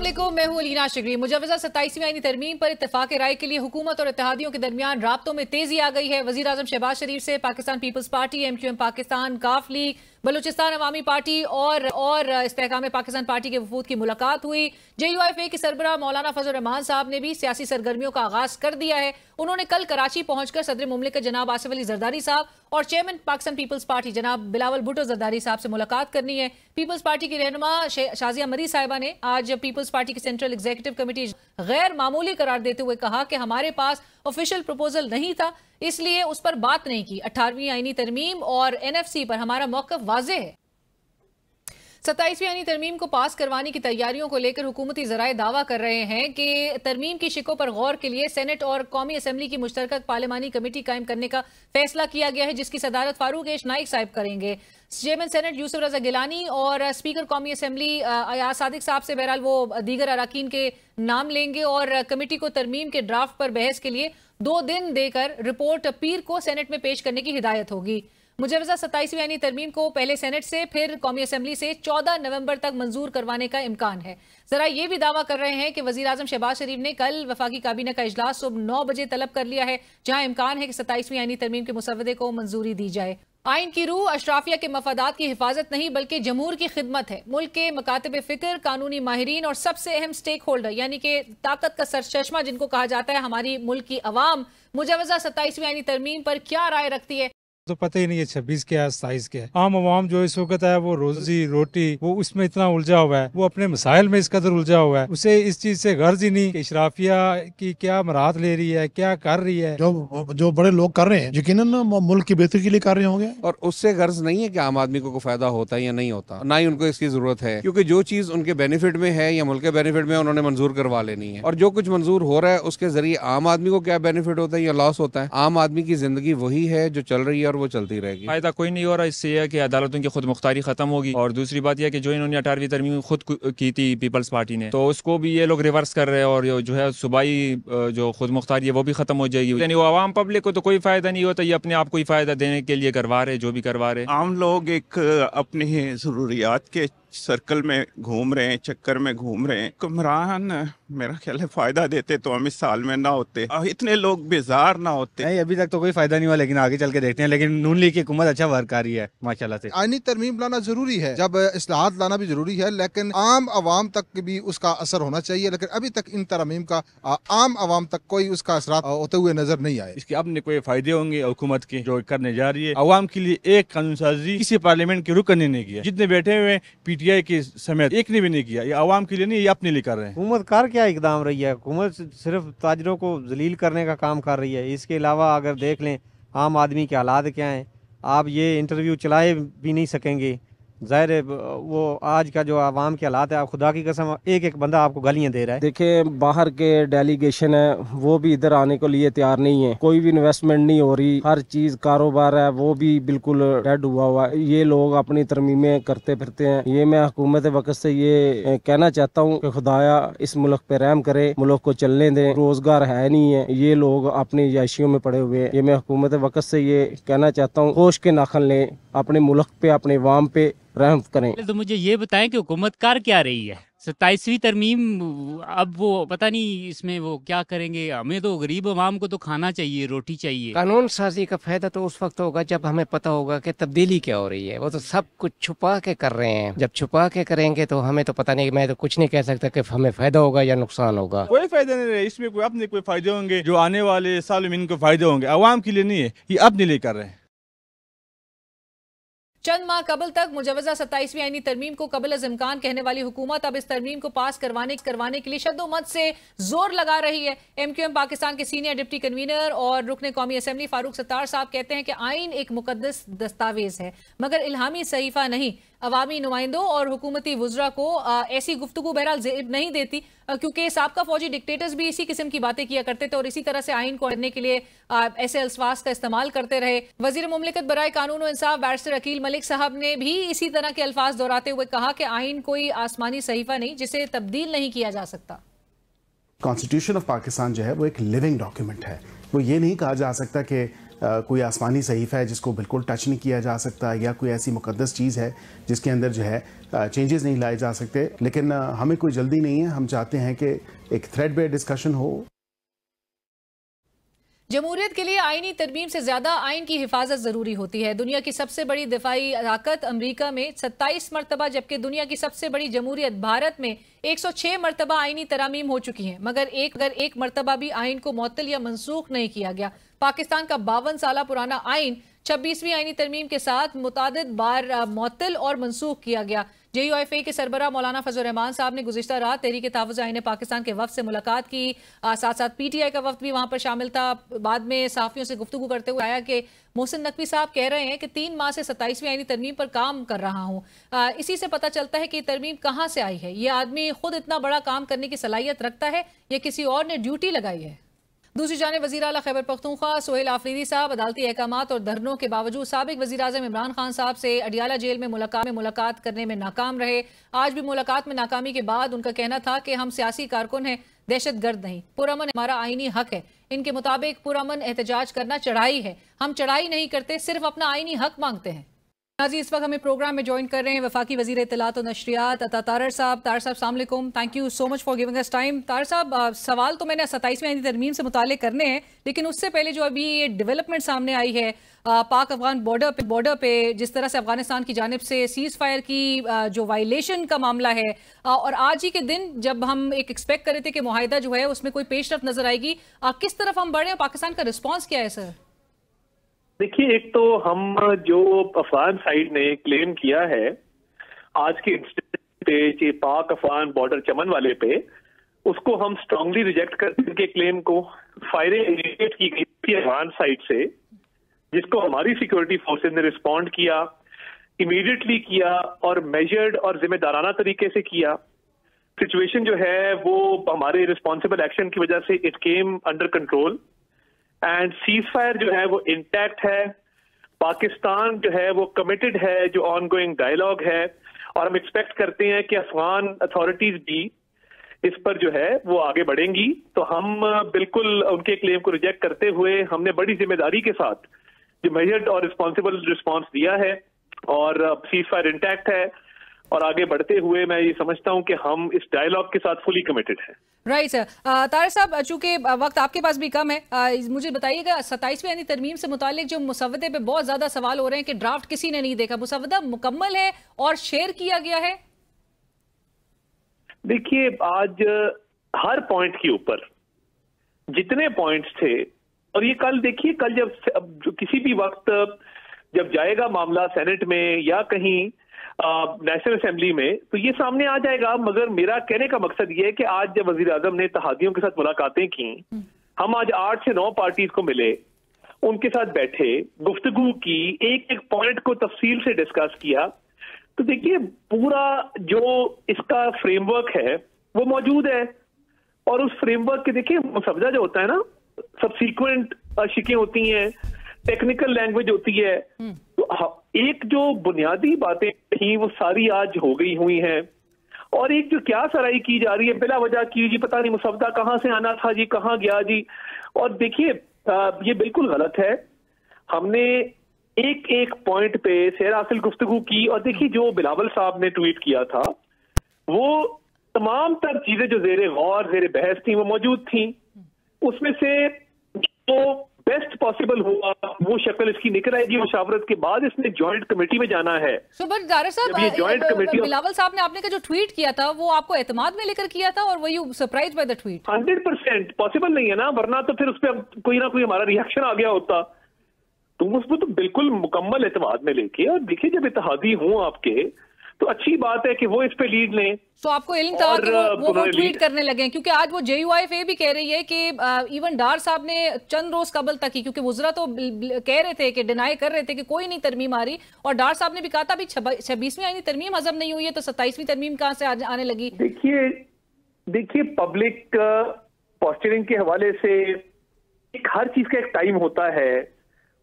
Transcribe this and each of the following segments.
علیکم، میں ہوں الینا شگری۔ مجوزہ 27ویں آئینی ترمیم پر اتفاق رائے کے لیے حکومت اور اتحادیوں کے درمیان رابطوں میں تیزی آ گئی ہے۔ وزیر اعظم شہباز شریف سے Pakistan peoples party, MQM Pakistan, کاف لیگ، بلوچستان عوامی پارٹی اور استحکام پاکستان پارٹی کے وفود کی ملاقات ہوئی۔ JUIFA کے سربراہ مولانا فضل الرحمان صاحب نے بھی سیاسی سرگرمیوں کا آغاز کر دیا ہے۔ انہوں نے کل کراچی پہنچ کر صدر مملکت جناب آصف علی زرداری صاحب اور چیئرمین پاکستان پیپلز پارٹی جناب بلاول بھٹو زرداری صاحب سے ملاقات کرنی ہے۔ پیپلز پارٹی کی رہنما شازیہ مری صاحبہ نے آج پیپلز پارٹی کی سینٹرل ایگزیکٹو کمیٹی غیر معمولی قرار دیتے ہوئے کہا کہ ہمارے پاس آفیشیل پروپوزل نہیں تھا، اس لیے اس پر بات نہیں کی۔ 18ویں آئینی ترمیم اور NFC پر ہمارا موقف واضح ہے۔ 27ویں آئینی ترمیم کو پاس کروانے کی تیاریوں کو لے کر حکومتی ذرائع دعویٰ کر رہے ہیں کہ ترمیم کی شقوں پر غور کے لیے سینٹ اور قومی اسمبلی کی مشترکہ پارلیمانی کمیٹی قائم کرنے کا فیصلہ کیا گیا ہے، جس کی صدارت فاروق ایش نائک صاحب کریں گے۔ چیئرمین سینٹ یوسف رضا گیلانی اور اسپیکر قومی اسمبلی ایاز صادق صاحب سے بہرحال وہ دیگر اراکین کے نام لیں گے اور کمیٹی کو ترمیم کے ڈرافٹ پر بحث کے لیے 2 دن دے کر رپورٹ پیر کو سینٹ میں پیش کرنے کی ہدایت ہوگی۔ مجوزہ 27ویں آئینی ترمیم کو پہلے سینٹ سے پھر قومی اسمبلی سے 14 نومبر تک منظور کروانے کا امکان ہے۔ ذرا یہ بھی دعویٰ کر رہے ہیں کہ وزیر اعظم شہباز شریف نے کل وفاقی کابینہ کا اجلاس صبح 9 بجے طلب کر لیا ہے، جہاں امکان ہے کہ 27ویں آئینی ترمیم کے مسودے کو منظوری دی جائے۔ آئین کی روح اشرافیہ کے مفادات کی حفاظت نہیں بلکہ جمہور کی خدمت ہے۔ ملک کے مکاتب فکر، قانونی ماہرین اور سب سے اہم سٹیک ہولڈر یعنی کہ طاقت کا سرچشمہ جن کو کہا جاتا ہے ہماری ملک کی عوام، مجوزہ 27ویں آئینی ترمیم پر کیا رائے رکھتی ہے؟ تو پتہ ہی نہیں ہے 26 کیا ہے 27 کیا ہے۔ عام عوام جو اس وقت ہے وہ روزی روٹی وہ اس میں اتنا الجھا ہوا ہے، وہ اپنے مسائل میں اس قدر الجھا ہوا ہے، اسے اس چیز سے غرض ہی نہیں کہ اشرافیہ کی کیا مراحت لے رہی ہے، کیا کر رہی ہے۔ جو بڑے لوگ کر رہے ہیں یقیناً ملک کی بہتری کے لیے کر رہے ہوں گے، اور اس سے غرض نہیں ہے کہ عام آدمی کو فائدہ ہوتا ہے یا نہیں ہوتا، نہ ہی ان کو اس کی ضرورت ہے، کیونکہ جو چیز ان کے بینیفٹ میں ہے یا ملک کے بینیفٹ میں انہوں نے منظور کروا لینی ہے، اور جو کچھ منظور ہو رہا ہے اس کے ذریعے عام آدمی کو کیا بینیفٹ ہوتا ہے یا لاس ہوتا ہے۔ عام آدمی کی زندگی وہی ہے جو چل رہی ہے اور وہ چلتی رہے گی۔ فائدہ کوئی نہیں ہو رہا، اس سے یہ ہے کہ عدالتوں کی خود مختاری ختم ہوگی، اور دوسری بات یہ ہے کہ جو انہوں نے 18ویں ترمیم خود کی تھی پیپلز پارٹی نے، تو اس کو بھی یہ لوگ ریورس کر رہے ہیں، اور جو ہے صوبائی جو خود مختاری ہے وہ بھی ختم ہو جائے گی، یعنی وہ عوام پبلک کو تو کوئی فائدہ نہیں ہوتا، یہ اپنے آپ کو ہی فائدہ دینے کے لیے کروا رہے جو بھی کروا رہے۔ عام لوگ ایک اپنی ضروریات کے سرکل میں گھوم رہے ہیں، چکر میں گھوم رہے ہیں۔ حکمران میرا خیال ہے فائدہ دیتے تو ہم اس سال میں نہ ہوتے، اتنے لوگ بیزار نہ ہوتے۔ نہیں، ابھی تک تو کوئی فائدہ نہیں ہوا، لیکن آگے چل کے دیکھتے ہیں۔ لیکن نون لیگ کی حکومت اچھا ورک کر رہی ہے ماشاءاللہ سے۔ آئینی ترمیم لانا ضروری ہے، جب اصلاحات لانا بھی ضروری ہے، لیکن عام عوام تک بھی اس کا اثر ہونا چاہیے، لیکن ابھی تک ان ترمیم کا عام عوام تک کوئی اس کا اثرات ہوتے ہوئے نظر نہیں آئے۔ اس کے اپنے کوئی فائدے ہوں گے حکومت کے جو کرنے جا رہی ہے۔ عوام کے لیے ایک قانون سازی کسی پارلیمنٹ کے رکن نے نہیں کیا، جتنے بیٹھے ہوئے PTI کے سمیت ایک نے بھی نہیں کیا۔ یہ عوام کے لیے نہیں، یہ اپنے لیے کر رہے ہیں۔ حکومت کار کیا اقدام رہی ہے؟ حکومت صرف تاجروں کو ذلیل کرنے کا کام کر رہی ہے۔ اس کے علاوہ اگر دیکھ لیں عام آدمی کے حالات کیا ہیں، آپ یہ انٹرویو چلائے بھی نہیں سکیں گے۔ ظاہر ہے وہ آج کا جو عوام کے حالات ہے، آپ خدا کی قسم ایک ایک بندہ آپ کو گالیاں دے رہا ہے۔ دیکھیں باہر کے ڈیلیگیشن ہے وہ بھی ادھر آنے کے لیے تیار نہیں ہے، کوئی بھی انویسٹمنٹ نہیں ہو رہی، ہر چیز کاروبار ہے وہ بھی بالکل ڈیڈ ہوا ہے۔ یہ لوگ اپنی ترمیمیں کرتے پھرتے ہیں۔ یہ میں حکومت وقت سے یہ کہنا چاہتا ہوں کہ خدایا اس ملک پہ رحم کرے، ملک کو چلنے دیں، روزگار ہے نہیں ہے، یہ لوگ اپنی عیاشیوں میں پڑے ہوئے ہیں۔ یہ میں حکومت وقت سے یہ کہنا چاہتا ہوں ہوش کے ناخن لیں، اپنے ملک پہ اپنے عوام پہ رحم کریں۔ تو مجھے یہ بتائیں کہ حکومت کر کیا رہی ہے؟ 27ویں ترمیم اب وہ پتہ نہیں اس میں وہ کیا کریں گے۔ ہمیں تو غریب عوام کو تو کھانا چاہیے، روٹی چاہیے۔ قانون سازی کا فائدہ تو اس وقت ہوگا جب ہمیں پتہ ہوگا کہ تبدیلی کیا ہو رہی ہے۔ وہ تو سب کچھ چھپا کے کر رہے ہیں، جب چھپا کے کریں گے تو ہمیں تو پتہ نہیں، میں تو کچھ نہیں کہہ سکتا کہ ہمیں فائدہ ہوگا یا نقصان ہوگا۔ کوئی فائدہ نہیں رہے اس میں، کوئی اپنے کوئی فائدے ہوں گے جو آنے والے سالوں میں ان کو فائدے ہوں گے، عوام کے لیے نہیں ہے، یہ اپنے لیے کر رہے ہیں۔ چند ماہ قبل تک مجوزہ 27ویں آئینی ترمیم کو قبل از امکان کہنے والی حکومت اب اس ترمیم کو پاس کروانے کے لیے شد و مت سے زور لگا رہی ہے۔ MQM پاکستان کے سینئر ڈپٹی کنوینر اور رکن قومی اسمبلی فاروق ستار صاحب کہتے ہیں کہ آئین ایک مقدس دستاویز ہے مگر الہامی صحیفہ نہیں۔ عوامی نمائندوں اور حکومتی وزراء کو ایسی گفتگو بہرحال زیب نہیں دیتی، کیونکہ سابقہ فوجی ڈکٹیٹرز بھی اسی قسم کی باتیں کیا کرتے تھے اور اسی طرح سے آئین کو کرنے کے لیے ایسے الفاظ کا استعمال کرتے رہے۔ وزیر مملکت برائے قانون و انصاف بیرسٹر عقیل ملک صاحب نے بھی اسی طرح کے الفاظ دہراتے ہوئے کہا کہ آئین کوئی آسمانی صحیفہ نہیں جسے تبدیل نہیں کیا جا سکتا۔ کانسٹیٹیوشن آف پاکستان جو ہے وہ ایک لیونگ ڈاکیومنٹ ہے، وہ یہ نہیں کہا جا سکتا کہ کوئی آسمانی صحیفہ ہے جس کو بالکل ٹچ نہیں کیا جا سکتا، یا کوئی ایسی مقدس چیز ہے جس کے اندر جو ہے چینجز نہیں لائے جا سکتے. لیکن ہمیں کوئی جلدی نہیں ہے، ہم چاہتے ہیں کہ ایک تھریڈ بیئر ڈسکشن ہو. جمہوریت کے لیے آئینی ترمیم سے زیادہ آئین کی حفاظت ضروری ہوتی ہے. دنیا کی سب سے بڑی دفاعی طاقت امریکہ میں 27 مرتبہ، جبکہ دنیا کی سب سے بڑی جمہوریت بھارت میں 106 مرتبہ آئینی ترامیم ہو چکی ہیں، مگر ایک مرتبہ بھی آئین کو معطل یا منسوخ نہیں کیا گیا. پاکستان کا 52 سالہ پرانا آئین 26ویں آئینی ترمیم کے ساتھ متعدد بار معطل اور منسوخ کیا گیا. JUIFA کے سربراہ مولانا فضل الرحمان صاحب نے گزشتہ رات تحریک تحفظ آئین پاکستان کے وفد سے ملاقات کی. ساتھ ساتھ PTI کا وفد بھی وہاں پر شامل تھا. بعد میں صحافیوں سے گفتگو کرتے ہوئے آیا کہ محسن نقوی صاحب کہہ رہے ہیں کہ 3 ماہ سے 27ویں آئینی ترمیم پر کام کر رہا ہوں. اسی سے پتہ چلتا ہے کہ یہ ترمیم کہاں سے آئی ہے. یہ آدمی خود اتنا بڑا کام کرنے کی صلاحیت رکھتا ہے یا کسی اور نے ڈیوٹی لگائی ہے؟ دوسری جانب وزیر اعلیٰ خیبر پختونخوا سہیل آفریدی صاحب عدالتی احکامات اور دھرنوں کے باوجود سابق وزیر اعظم عمران خان صاحب سے اڈیالہ جیل میں ملاقات کرنے میں ناکام رہے. آج بھی ملاقات میں ناکامی کے بعد ان کا کہنا تھا کہ ہم سیاسی کارکن ہیں، دہشت گرد نہیں. پرامن ہمارا آئینی حق ہے. ان کے مطابق پرامن احتجاج کرنا چڑھائی ہے. ہم چڑھائی نہیں کرتے، صرف اپنا آئینی حق مانگتے ہیں. ناظرین، اس وقت ہمیں پروگرام میں جوائن کر رہے ہیں وفاقی وزیر اطلاعات و نشریات عطا طاہر صاحب. طاہر صاحب السلام علیکم. Thank you so much for giving us time. Tahir صاحب، سوال تو میں نے 27ویں آئینی ترمیم سے متعلق کرنے ہیں، لیکن اس سے پہلے جو ابھی یہ ڈیولپمنٹ سامنے آئی ہے پاک افغان بارڈر پہ جس طرح سے افغانستان کی جانب سے سیز فائر کی جو وائلیشن کا معاملہ ہے، اور آج ہی کے دن جب ہم ایکسپیکٹ کر رہے تھے کہ معاہدہ جو ہے اس میں کوئی پیش رفت نظر آئے گی، کس طرف ہم بڑھے ہیں؟ پاکستان کا رسپانس کیا ہے سر؟ دیکھیے، ایک تو ہم جو افغان سائیڈ نے کلیم کیا ہے آج کے اسٹیج پاک افغان بارڈر چمن والے پہ، اس کو ہم اسٹرانگلی ریجیکٹ کرتے کے کلیم کو. فائرنگ انیشیٹ کی گئی تھی افغان سائیڈ سے، جس کو ہماری سیکورٹی فورسز نے رسپونڈ کیا، امیڈیٹلی کیا اور میجرڈ اور ذمہ دارانہ طریقے سے کیا. سچویشن جو ہے وہ ہمارے رسپانسبل ایکشن کی وجہ سے it came under control and cease fire جو ہے وہ انٹیکٹ ہے. پاکستان جو ہے وہ کمیٹڈ ہے، جو آن گوئنگ ڈائیلاگ ہے، اور ہم ایکسپیکٹ کرتے ہیں کہ افغان اتھارٹیز بھی اس پر جو ہے وہ آگے بڑھیں گی. تو ہم بالکل ان کے کلیم کو ریجیکٹ کرتے ہوئے ہم نے بڑی ذمہ داری کے ساتھ جو میجرڈ اور رسپانسبل رسپانس دیا ہے، اور سیز فائر انٹیکٹ ہے، اور آگے بڑھتے ہوئے میں یہ سمجھتا ہوں کہ ہم اس ڈائیلاگ کے ساتھ فلی کمیٹڈ ہیں. Right sir. طاہر صاحب، چونکہ وقت آپ کے پاس بھی کم ہے، مجھے بتائیے گا 27ویں آئینی ترمیم سے متعلق جو مسودے پہ بہت زیادہ سوال ہو رہے ہیں کہ ڈرافٹ کسی نے نہیں دیکھا، مسودہ مکمل ہے اور شیئر کیا گیا ہے؟ دیکھیے، آج ہر پوائنٹ کے اوپر جتنے پوائنٹس تھے، اور یہ کل دیکھیے، کل جب کسی بھی وقت جب جائے گا معاملہ سینٹ میں یا کہیں نیشنل اسمبلی میں تو یہ سامنے آ جائے گا. مگر میرا کہنے کا مقصد یہ ہے کہ آج جب وزیر اعظم نے اتحادیوں کے ساتھ ملاقاتیں کی، ہم آج 8 سے 9 پارٹیز کو ملے، ان کے ساتھ بیٹھے، گفتگو کی، ایک ایک پوائنٹ کو تفصیل سے ڈسکس کیا. تو دیکھیے، پورا جو اس کا فریم ورک ہے وہ موجود ہے، اور اس فریم ورک کے دیکھیے مسودہ جو ہوتا ہے نا، سبسیکوینٹ شکیں ہوتی ہیں، ٹیکنیکل لینگویج ہوتی ہے. تو ایک جو بنیادی باتیں تھیں وہ ساری آج ہو گئی ہوئی ہیں، اور ایک جو کیا سرائی کی جا رہی ہے بلا وجہ کی، جی پتہ نہیں مسودہ کہاں سے آنا تھا، جی کہاں گیا جی. اور دیکھیے، یہ بالکل غلط ہے. ہم نے ایک ایک پوائنٹ پہ سیر حاصل گفتگو کی، اور دیکھیے جو بلاول صاحب نے ٹویٹ کیا تھا وہ تمام تر چیزیں جو زیر غور زیر بحث تھیں وہ موجود تھیں. اس میں سے جو بیسٹ پاسبل ہوا وہ شکل اس کی نکل آئے گی. مشاورت کے بعد اس نے جوائنٹ کمیٹی میں جانا ہے. طاہر صاحب، بلاول صاحب نے آپ نے جو ٹویٹ کیا تھا وہ آپ کو اعتماد میں لے کر کیا تھا، اور وہ you surprise by the tweet? 100% possible نہیں ہے نا، ورنہ تو پھر اس پہ کوئی نہ کوئی ہمارا ریئیکشن آ گیا ہوتا. تم اس کو تو بالکل مکمل اعتماد میں لے کے، اور دیکھیے جب اتحادی ہوں آپ کے تو اچھی بات ہے کہ وہ اس پہ لیڈ لیں. تو آپ کو علم تھا کہ وہ ٹویٹ کرنے لگے ہیں؟ کیونکہ آج وہ JUIFA بھی کہہ رہی ہے کہ ایون ڈار صاحب نے چند روز قبل تک ہی، کیونکہ وزراء تو کہہ رہے تھے کہ ڈینائی کر رہے تھے کہ کوئی نہیں ترمیم آ رہی، اور ڈار صاحب نے بھی کہا تھا ابھی 26ویں آئینی ترمیم ہضم نہیں ہوئی ہے تو 27ویں ترمیم کہاں سے آنے لگی؟ دیکھیے پبلک پوسچرنگ کے حوالے سے ہر چیز کا ایک ٹائم ہوتا ہے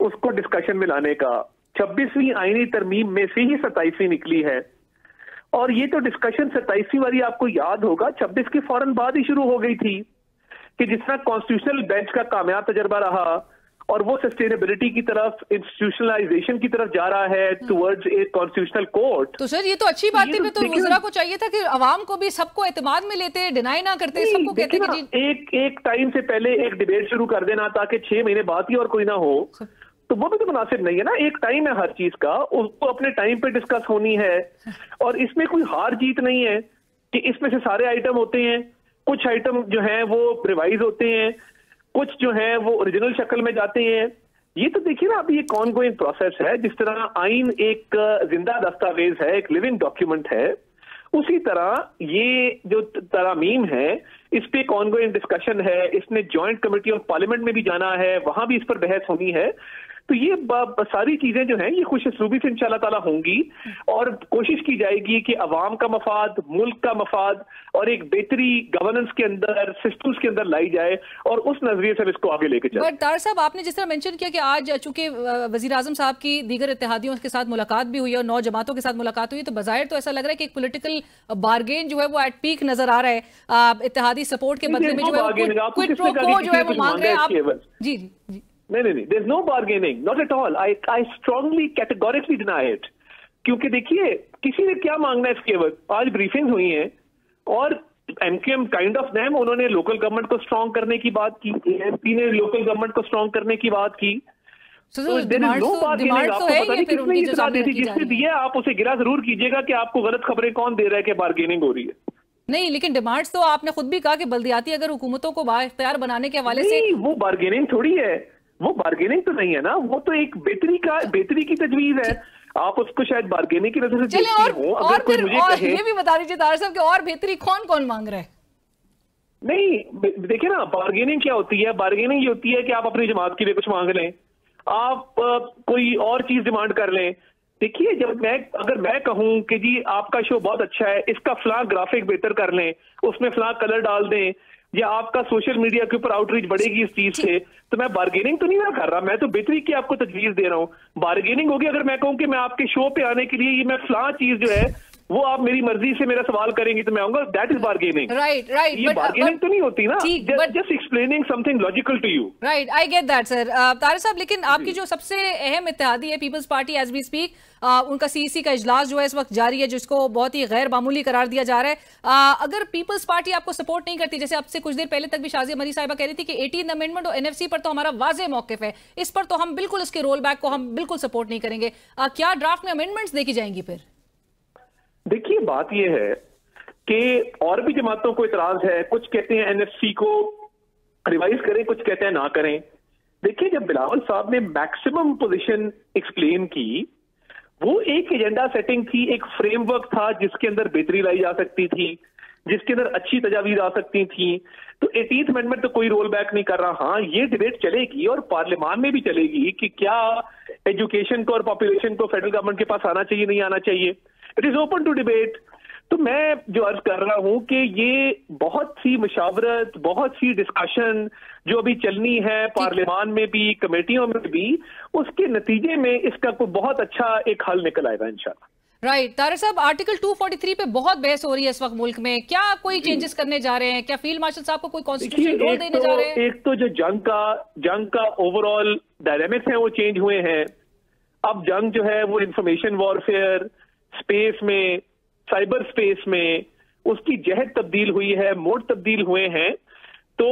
اس کو ڈسکشن میں لانے کا. 26ویں آئینی ترمیم میں سے ہی 27ویں نکلی ہے، اور یہ تو ڈسکشن 27ویں والی آپ کو یاد ہوگا 26 کے فوراً بعد ہی شروع ہو گئی تھی، کہ جس طرح کانسٹیٹیوشنل بینچ کا کامیاب تجربہ رہا، اور وہ سسٹینیبلٹی کی طرف, انسٹیٹیوشنلائزیشن کی طرف جا رہا ہے ٹورڈز اے کانسٹیٹیوشنل کورٹ. تو سر یہ تو اچھی بات ہے, پھر تو وزراء کو چاہیے تھا کہ عوام کو بھی سب کو اعتماد میں لیتے, ڈینائی نہ کرتے, سب کو کہتے کہ ایک ٹائم سے پہلے ایک ڈیبیٹ شروع کر دینا تاکہ 6 مہینے بعد ہی اور کوئی نہ ہو, تو وہ بھی تو مناسب نہیں ہے نا. ایک ٹائم ہے ہر چیز کا, اس کو اپنے ٹائم پہ ڈسکس ہونی ہے, اور اس میں کوئی ہار جیت نہیں ہے کہ اس میں سے سارے آئٹم ہوتے ہیں, کچھ آئٹم جو ہیں وہ ریوائز ہوتے ہیں, کچھ جو ہیں وہ اوریجنل شکل میں جاتے ہیں. یہ تو دیکھیے نا, ابھی ایک آن گوئنگ پروسیس ہے. جس طرح آئین ایک زندہ دستاویز ہے, ایک لیونگ ڈاکیومنٹ ہے, اسی طرح یہ جو ترامیم ہے اس پہ ایک آن گوئنگ ڈسکشن ہے. اس نے جوائنٹ کمیٹی آف پارلیمنٹ میں بھی جانا ہے, وہاں بھی اس پر بحث ہونی ہے. تو یہ ساری چیزیں جو ہیں یہ خوش اسلوبی سے انشاءاللہ تعالیٰ ہوں گی, اور کوشش کی جائے گی کہ عوام کا مفاد, ملک کا مفاد اور ایک بہتری گورننس کے اندر, سسٹمز کے اندر لائی جائے, اور اس نظریے سے اس کو آگے لے کے چلیں. بٹ طاہر صاحب, آپ نے جس طرح مینشن کیا کہ آج چونکہ وزیر اعظم صاحب کی دیگر اتحادیوں کے ساتھ ملاقات بھی ہوئی اور 9 جماعتوں کے ساتھ ملاقات ہوئی, تو بظاہر تو ایسا لگ رہا ہے کہ ایک پولیٹیکل بارگین جو ہے وہ ایٹ پیک نظر آ رہا ہے. اتحادی سپورٹ کے بدلے میں جو ہے کوئٹ پرو کو جو ہے وہ مانگ رہے ہیں آپ. جی جی جی نہیں, there is no bargaining, not at all. I strongly categorically deny it. کیونکہ دیکھیے کسی نے کیا مانگنا ہے اس کے وقت. آج بریفنگ ہوئی ہیں اور M Q M kind of name, انہوں نے لوکل گورنمنٹ کو اسٹرانگ کرنے کی بات کی, اے ایم پی نے لوکل گورنمنٹ کو اسٹرانگ کرنے کی بات کی. جس نے دیا آپ اسے گرا ضرور کیجیے گا کہ آپ کو غلط خبریں کون دے رہا ہے کہ بارگیننگ ہو رہی ہے. نہیں, لیکن ڈیمانڈز تو آپ نے خود بھی کہا کہ بلدیاتی اگر حکومتوں کو بااختیار بنانے کے حوالے سے, وہ بارگیننگ تھوڑی ہے, وہ بارگیننگ تو نہیں ہے نا, وہ تو ایک بہتری کی تجویز ہے. آپ اس کو شاید بارگیننگ کی نظر سے دیکھتی ہوں. اور پھر یہ بھی بتا دیجیے طاہر صاحب کہ اور بہتری کون مانگ رہا ہے؟ نہیں دیکھیں نا, بارگیننگ کیا ہوتی ہے. بارگیننگ یہ ہوتی ہے کہ آپ اپنی جماعت کے لیے کچھ مانگ لیں, آپ کوئی اور چیز ڈیمانڈ کر لیں. دیکھیے اگر میں کہوں کہ جی آپ کا شو بہت اچھا ہے, اس کا فلاں گرافک بہتر کر لیں, اس میں فلاں کلر ڈال دیں, یا آپ کا سوشل میڈیا کے اوپر آؤٹ ریچ بڑھے گی اس چیز سے, تو میں بارگیننگ تو نہیں کر رہا, میں تو بہتری کی آپ کو تجویز دے رہا ہوں. بارگیننگ ہوگی اگر میں کہوں کہ میں آپ کے شو پہ آنے کے لیے یہ میں فلاں چیز جو ہے وہ آپ میری مرضی سے میرا سوال کریں گی تو میں آؤں گا. That is bargaining. رائٹ, یہ بارگیننگ تو نہیں ہوتی نا, just explaining something logical to you. Right, I get that sir. Tariq صاحب, لیکن آپ کی جو سب سے اہم اتحادی ہے peoples party, as we speak ان کا سی سی کا اجلاس جو ہے اس وقت جاری ہے, جس کو بہت ہی غیر معمولی قرار دیا جا رہا ہے. اگر پیپلز پارٹی آپ کو سپورٹ نہیں کرتی, جیسے اب سے کچھ دیر پہلے تک بھی شازیہ مری صاحبہ کہہ رہی تھی کہ 18 امینڈمنٹ اور این ایف سی پر تو ہمارا واضح موقف ہے, اس پر تو ہم بالکل اس کے رول بیک کو ہم بالکل سپورٹ نہیں کریں گے, کیا ڈرافٹ میں امینڈمنٹس دیکھی جائیں گی پھر؟ دیکھیے بات یہ ہے کہ اور بھی جماعتوں کو اعتراض ہے, کچھ کہتے ہیں این ایف سی کو ریوائز کریں, کچھ کہتے ہیں نہ کریں. دیکھیے جب بلاول صاحب نے میکسیمم پوزیشن ایکسپلین کی, وہ ایک ایجنڈا سیٹنگ تھی, ایک فریم ورک تھا جس کے اندر بہتری لائی جا سکتی تھی, جس کے اندر اچھی تجاویز آ سکتی تھیں. تو 18th امینڈمنٹ تو کوئی رول بیک نہیں کر رہا. ہاں یہ ڈیبیٹ چلے گی اور پارلیمان میں بھی چلے گی کہ کیا ایجوکیشن کو اور پاپولیشن کو فیڈرل گورنمنٹ کے پاس آنا چاہیے, نہیں آنا چاہیے. It is open to debate. تو میں جو عرض کر رہا ہوں کہ یہ بہت سی مشاورت, بہت سی ڈسکشن جو ابھی چلنی ہے پارلیمان میں بھی, کمیٹیوں میں بھی, اس کے نتیجے میں اس کا کوئی بہت اچھا ایک حل نکل آئے گا انشاءاللہ. رائٹ. طارق صاحب, آرٹیکل 243 پہ بہت بحث ہو رہی ہے اس وقت ملک میں, کیا کوئی چینجز کرنے جا رہے ہیں؟ کیا فیلڈ مارشل صاحب کو کوئی کانسٹیٹیوشن رول دینے جا رہے ہیں؟ ایک تو جو جنگ کا اوور آل ڈائنامکس ہیں وہ چینج ہوئے ہیں. اب جنگ جو ہے وہ انفارمیشن وارفیئر اسپیس میں, سائبر اسپیس میں, اس کی جہت تبدیل ہوئی ہے, موڈ تبدیل ہوئے ہیں. تو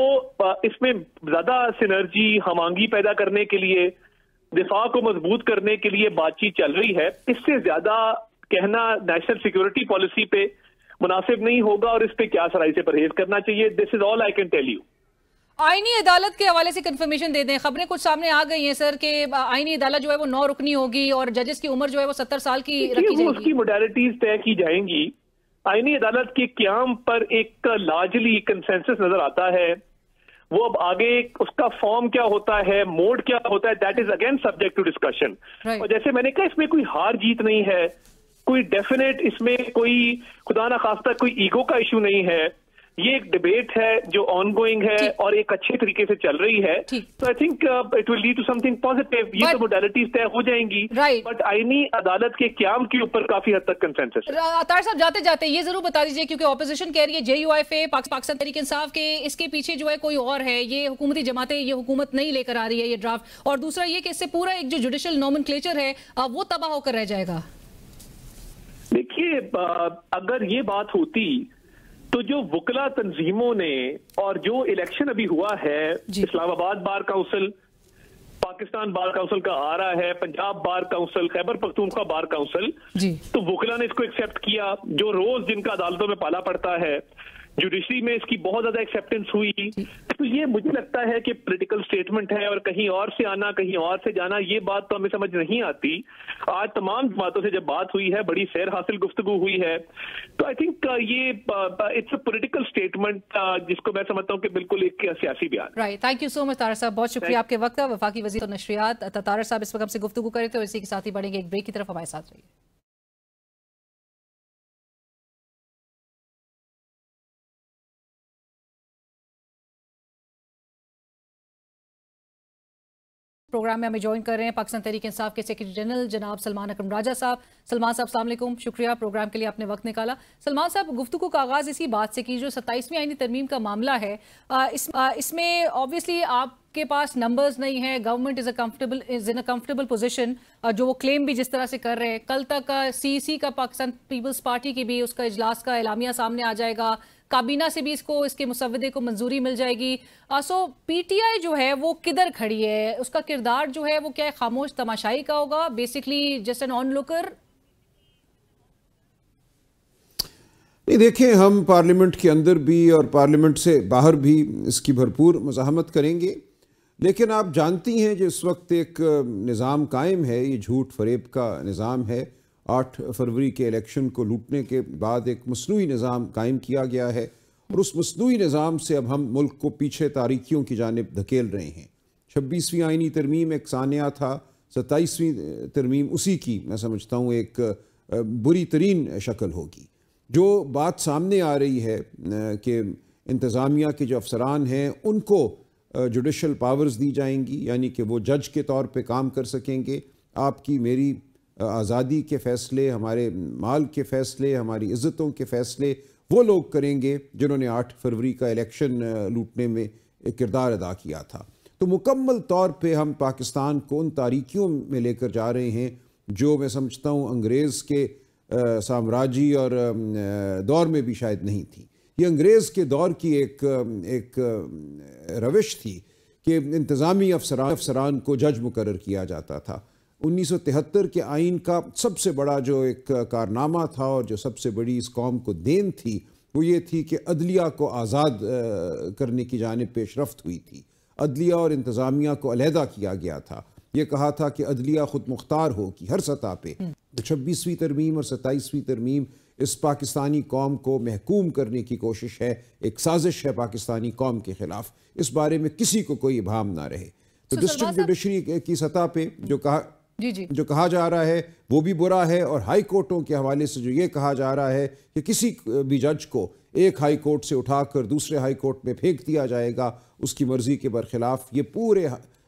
اس میں زیادہ سینرجی, ہم آہنگی پیدا کرنے کے لیے, دفاع کو مضبوط کرنے کے لیے بات چیت چل رہی ہے. اس سے زیادہ کہنا نیشنل سیکورٹی پالیسی پہ مناسب نہیں ہوگا اور اس پہ کیا سرائی سے پرہیز کرنا چاہیے. دس از آل آئی کین ٹیل یو. آئینی عدالت کے حوالے سے کنفرمیشن دے دیں. خبریں کچھ سامنے آ گئی ہیں سر کہ آئینی عدالت جو ہے وہ 9 رکنی ہوگی اور ججز کی عمر جو ہے وہ 70 سال کی رکھی جائے گی. اس کی موڈیلٹیز طے کی جائیں گی. آئینی عدالت کے قیام پر ایک لارجلی کنسنسس نظر آتا ہے. وہ اب آگے اس کا فارم کیا ہوتا ہے, موڈ کیا ہوتا ہے, that is again subject to discussion. اور جیسے میں نے کہا اس میں کوئی ہار جیت نہیں ہے, کوئی ڈیفینیٹ اس میں کوئی خدا نہ خواستہ کوئی ایگو کا ایشو نہیں ہے. یہ ایک ڈبیٹ ہے جو آن گوئنگ ہے اور ایک اچھے طریقے سے چل رہی ہے. تو I think it will lead to something positive. یہ تو موڈیلٹیز طے ہو جائیں گی, بٹ آئینی عدالت کے قیام کے اوپر کافی حد تک کنسنسس ہے. اطہر صاحب جاتے جاتے یہ ضرور بتا دیجیے, کیونکہ اپوزیشن کہہ رہی ہے JUIF پاکستان تحریک انصاف کے اس کے پیچھے جو ہے کوئی اور ہے, یہ حکومتی جماعتیں یہ حکومت نہیں لے کر آ رہی ہے یہ ڈرافٹ, اور دوسرا یہ کہ اس سے پورا ایک جو جوڈیشل نومنکلیچر ہے وہ تباہ ہو کر رہ جائے گا. دیکھیے, اگر یہ بات ہوتی تو جو وکلا تنظیموں نے اور جو الیکشن ابھی ہوا ہے, اسلام آباد bar council, Pakistan bar council کا آ رہا ہے, Punjab bar council, Khyber Pakhtunkhwa bar council, تو وکلا نے اس کو ایکسیپٹ کیا. جو روز جن کا عدالتوں میں پالا پڑتا ہے, جوڈیشری میں اس کی بہت زیادہ ایکسیپٹنس ہوئی. تو یہ مجھے لگتا ہے کہ پولیٹیکل سٹیٹمنٹ ہے, اور کہیں اور سے آنا کہیں اور سے جانا, یہ بات تو ہمیں سمجھ نہیں آتی. آج تمام باتوں سے جب بات ہوئی ہے, بڑی خیر حاصل گفتگو ہوئی ہے, تو آئی تھنک یہ اٹس اے پولیٹیکل سٹیٹمنٹ جس کو میں سمجھتا ہوں کہ بالکل ایک سیاسی بیان. رائٹ, تھینک یو سو مچ طاہر صاحب, بہت شکریہ آپ کے وقت کا. وفاقی وزیر اور نشریات طاہر صاحب اس وقت ہم سے گفتگو کرے تھے, اور اسی کے ساتھ ہی بڑھیں گے ایک بریک کی طرف. ہمارے ساتھ رہیے. پروگرام میں ہمیں جوائن کر رہے ہیں پاکستان تحریک انصاف کے سیکرٹری جنرل جناب سلمان اکرم راجہ صاحب. سلمان صاحب السلام علیکم, شکریہ پروگرام کے لیے آپ نے وقت نکالا. سلمان صاحب, گفتگو کا آغاز اسی بات سے کی جو 27ویں آئینی ترمیم کا معاملہ ہے, اس میں آبویسلی آپ کے پاس نمبرز نہیں ہیں, government is in a comfortable position, جو وہ کلیم بھی جس طرح سے کر رہے ہیں. کل تک CEC کا پاکستان پیپلز پارٹی کی بھی اس کا اجلاس کا اعلامیہ سامنے آ جائے گا, کابینہ سے بھی اس کے مسودے کو منظوری مل جائے گی. سو PTI جو ہے وہ کدھر کھڑی ہے, اس کا کردار جو ہے وہ کیا خاموش تماشائی کا ہوگا, basically just an on locker? نہیں, دیکھیں, ہم پارلیمنٹ کے اندر بھی اور پارلیمنٹ سے باہر بھی اس کی بھرپور مزاحمت کریں گے, لیکن آپ جانتی ہیں جو اس وقت ایک نظام قائم ہے, یہ جھوٹ فریب کا نظام ہے. 8 فروری کے الیکشن کو لوٹنے کے بعد ایک مصنوعی نظام قائم کیا گیا ہے, اور اس مصنوعی نظام سے اب ہم ملک کو پیچھے تاریکیوں کی جانب دھکیل رہے ہیں. 26ویں آئینی ترمیم ایک سانحہ تھا, 27ویں ترمیم اسی کی میں سمجھتا ہوں ایک بری ترین شکل ہوگی. جو بات سامنے آ رہی ہے کہ انتظامیہ کے جو افسران ہیں ان کو جوڈیشل پاورز دی جائیں گی, یعنی کہ وہ جج کے طور پہ کام کر سکیں گے. آپ کی میری آزادی کے فیصلے, ہمارے مال کے فیصلے, ہماری عزتوں کے فیصلے وہ لوگ کریں گے جنہوں نے 8 فروری کا الیکشن لوٹنے میں ایک کردار ادا کیا تھا. تو مکمل طور پہ ہم پاکستان کو ان تاریکیوں میں لے کر جا رہے ہیں جو میں سمجھتا ہوں انگریز کے سامراجی اور دور میں بھی شاید نہیں تھی. یہ انگریز کے دور کی ایک روش تھی کہ انتظامی افسران کو جج مقرر کیا جاتا تھا. 1973 کے آئین کا سب سے بڑا جو ایک کارنامہ تھا اور جو سب سے بڑی اس قوم کو دین تھی وہ یہ تھی کہ عدلیہ کو آزاد کرنے کی جانب پیش رفت ہوئی تھی. عدلیہ اور انتظامیہ کو علیحدہ کیا گیا تھا. یہ کہا تھا کہ عدلیہ خود مختار ہوگی ہر سطح پہ. 26ویں ترمیم اور 27ویں ترمیم اس پاکستانی قوم کو محکوم کرنے کی کوشش ہے, ایک سازش ہے پاکستانی قوم کے خلاف. اس بارے میں کسی کو کوئی ابہام نہ رہے. تو ڈسٹرکٹ جوڈیشری کی سطح پہ جو کہا جا رہا ہے وہ بھی برا ہے, اور ہائی کورٹوں کے حوالے سے جو یہ کہا جا رہا ہے کہ کسی بھی جج کو ایک ہائی کورٹ سے اٹھا کر دوسرے ہائی کورٹ میں پھینک دیا جائے گا اس کی مرضی کے برخلاف, یہ پورے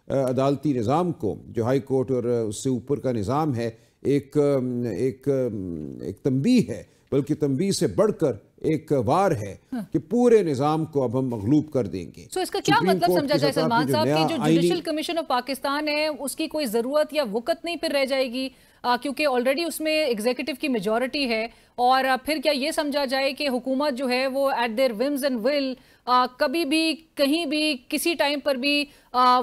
عدالتی نظام کو جو ہائی کورٹ اور اس سے اوپر کا نظام ہے ایک تنبیہ ہے, بلکہ تنبیہ سے بڑھ کر ایک وار ہے کہ پورے نظام کو اب ہم مغلوب کر دیں گے. سو اس کا کیا مطلب سمجھا جائے سلمان صاحب کہ جو جوڈیشل کمیشن آف پاکستان ہے اس کی کوئی ضرورت یا وقت نہیں پھر رہ جائے گی, کیونکہ آلریڈی اس میں ایگزیکٹو کی میجورٹی ہے, اور پھر کیا یہ سمجھا جائے کہ حکومت جو ہے وہ at their whims and will کبھی بھی کہیں بھی کسی ٹائم پر بھی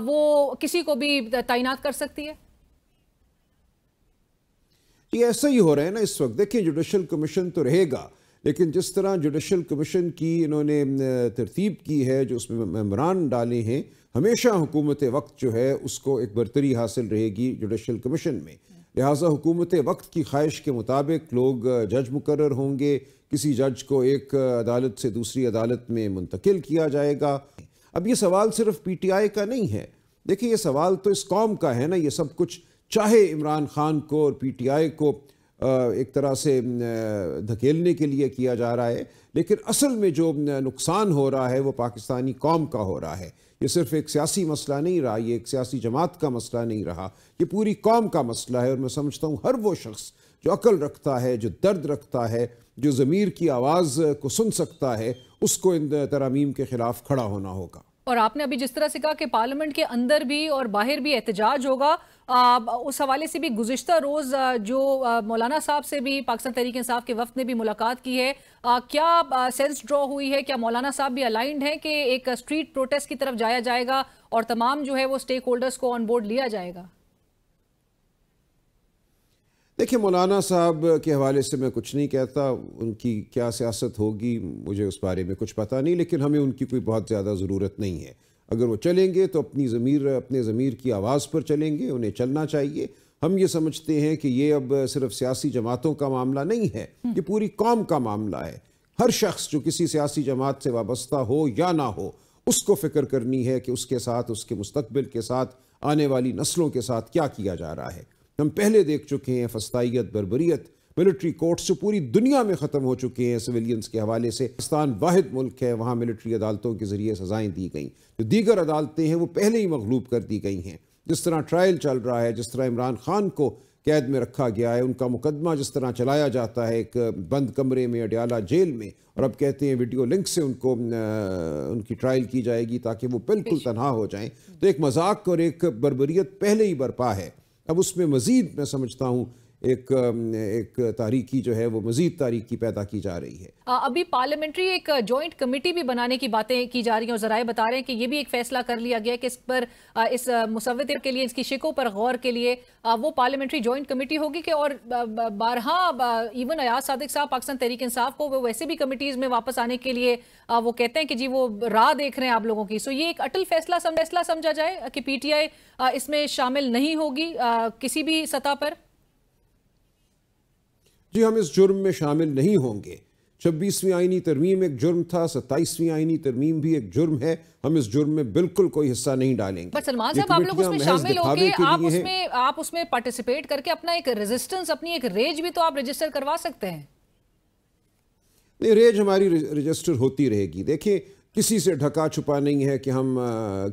وہ کسی کو بھی تعینات کر سکتی ہے؟ یہ ایسا ہی ہو رہا ہے نا اس وقت. دیکھیں, جوڈیشل کمیشن تو رہے گا, لیکن جس طرح جوڈیشل کمیشن کی انہوں نے ترتیب کی ہے, جو اس میں ممبران ڈالے ہیں, ہمیشہ حکومت وقت جو ہے اس کو ایک برتری حاصل رہے گی جوڈیشل کمیشن میں. لہٰذا حکومت وقت کی خواہش کے مطابق لوگ جج مقرر ہوں گے, کسی جج کو ایک عدالت سے دوسری عدالت میں منتقل کیا جائے گا. اب یہ سوال صرف PTI کا نہیں ہے, دیکھیں یہ سوال تو اس قوم کا ہے نا. یہ سب کچھ چاہے عمران خان کو اور PTI کو ایک طرح سے دھکیلنے کے لیے کیا جا رہا ہے، لیکن اصل میں جو نقصان ہو رہا ہے وہ پاکستانی قوم کا ہو رہا ہے۔ یہ صرف ایک سیاسی مسئلہ نہیں رہا، یہ ایک سیاسی جماعت کا مسئلہ نہیں رہا، یہ پوری قوم کا مسئلہ ہے۔ اور میں سمجھتا ہوں ہر وہ شخص جو عقل رکھتا ہے، جو درد رکھتا ہے، جو ضمیر کی آواز کو سن سکتا ہے، اس کو ان ترامیم کے خلاف کھڑا ہونا ہوگا۔ اور آپ نے ابھی جس طرح سے کہا کہ پارلیمنٹ کے اندر بھی اور باہر بھی احتجاج ہوگا، اس حوالے سے بھی گزشتہ روز جو مولانا صاحب سے بھی پاکستان تحریک انصاف کے وفد نے بھی ملاقات کی ہے، کیا سینس ڈرا ہوئی ہے؟ کیا مولانا صاحب بھی الائنڈ ہیں کہ ایک اسٹریٹ پروٹیسٹ کی طرف جایا جائے گا اور تمام جو ہے وہ سٹیک ہولڈرز کو آن بورڈ لیا جائے گا؟ دیکھیں، مولانا صاحب کے حوالے سے میں کچھ نہیں کہتا، ان کی کیا سیاست ہوگی مجھے اس بارے میں کچھ پتہ نہیں، لیکن ہمیں ان کی کوئی بہت زیادہ ضرورت نہیں ہے۔ اگر وہ چلیں گے تو اپنے ضمیر کی آواز پر چلیں گے، انہیں چلنا چاہیے۔ ہم یہ سمجھتے ہیں کہ یہ اب صرف سیاسی جماعتوں کا معاملہ نہیں ہے، یہ پوری قوم کا معاملہ ہے۔ ہر شخص جو کسی سیاسی جماعت سے وابستہ ہو یا نہ ہو، اس کو فکر کرنی ہے کہ اس کے ساتھ، اس کے مستقبل کے ساتھ، آنے والی نسلوں کے ساتھ کیا جا رہا ہے۔ ہم پہلے دیکھ چکے ہیں فسطائیت، بربریت، ملٹری کورٹس جو پوری دنیا میں ختم ہو چکے ہیں سویلینز کے حوالے سے۔ پاکستان واحد ملک ہے وہاں ملٹری عدالتوں کے ذریعے سزائیں دی گئیں، جو دیگر عدالتیں ہیں وہ پہلے ہی مغلوب کر دی گئی ہیں۔ جس طرح ٹرائل چل رہا ہے، جس طرح عمران خان کو قید میں رکھا گیا ہے، ان کا مقدمہ جس طرح چلایا جاتا ہے ایک بند کمرے میں اڈیالہ جیل میں، اور اب کہتے ہیں ویڈیو لنک سے ان کی ٹرائل کی جائے گی تاکہ وہ بالکل تنہا ہو جائیں، تو ایک مذاق اور ایک بربریت پہلے ہی برپا ہے۔ اب اس میں مزید میں سمجھتا ہوں ایک تاریکی جو ہے وہ مزید تاریکی پیدا کی جا رہی ہے۔ ابھی پارلیمنٹری ایک جوائنٹ کمیٹی بھی بنانے کی باتیں کی جا رہی ہیں، اور ذرائع بتا رہے ہیں کہ یہ بھی ایک فیصلہ کر لیا گیا کہ اس پر، اس مسودے کے لیے، اس کی شکوں پر غور کے لیے وہ پارلیمنٹری جوائنٹ کمیٹی ہوگی کہ، اور بارہا ایون ایاز صادق صاحب پاکستان تحریک انصاف کو وہ ویسے بھی کمیٹیز میں واپس آنے کے لیے وہ کہتے ہیں کہ جی وہ راہ دیکھ رہے ہیں آپ لوگوں کی، سو یہ ایک اٹل فیصلہ سمجھا جائے کہ پی ٹی آئی اس میں شامل نہیں ہوگی کسی بھی سطح پر؟ جی، ہم اس جرم میں شامل نہیں ہوں گے۔ 26ویں آئینی ترمیم ایک جرم تھا، 27ویں آئینی ترمیم بھی ایک جرم ہے، ہم اس جرم میں بالکل کوئی حصہ نہیں ڈالیں گے۔ بس سلمان صاحب، آپ لوگ اس میں شامل ہو کے آپ اس میں پارٹیسپیٹ کر کے اپنا ایک ریزسٹنس، اپنی ایک ریج بھی تو آپ رجسٹر کروا سکتے ہیں۔ نہیں، ریج ہماری رجسٹر ہوتی رہے گی۔ دیکھیں، کسی سے ڈھکا چھپا نہیں ہے کہ ہم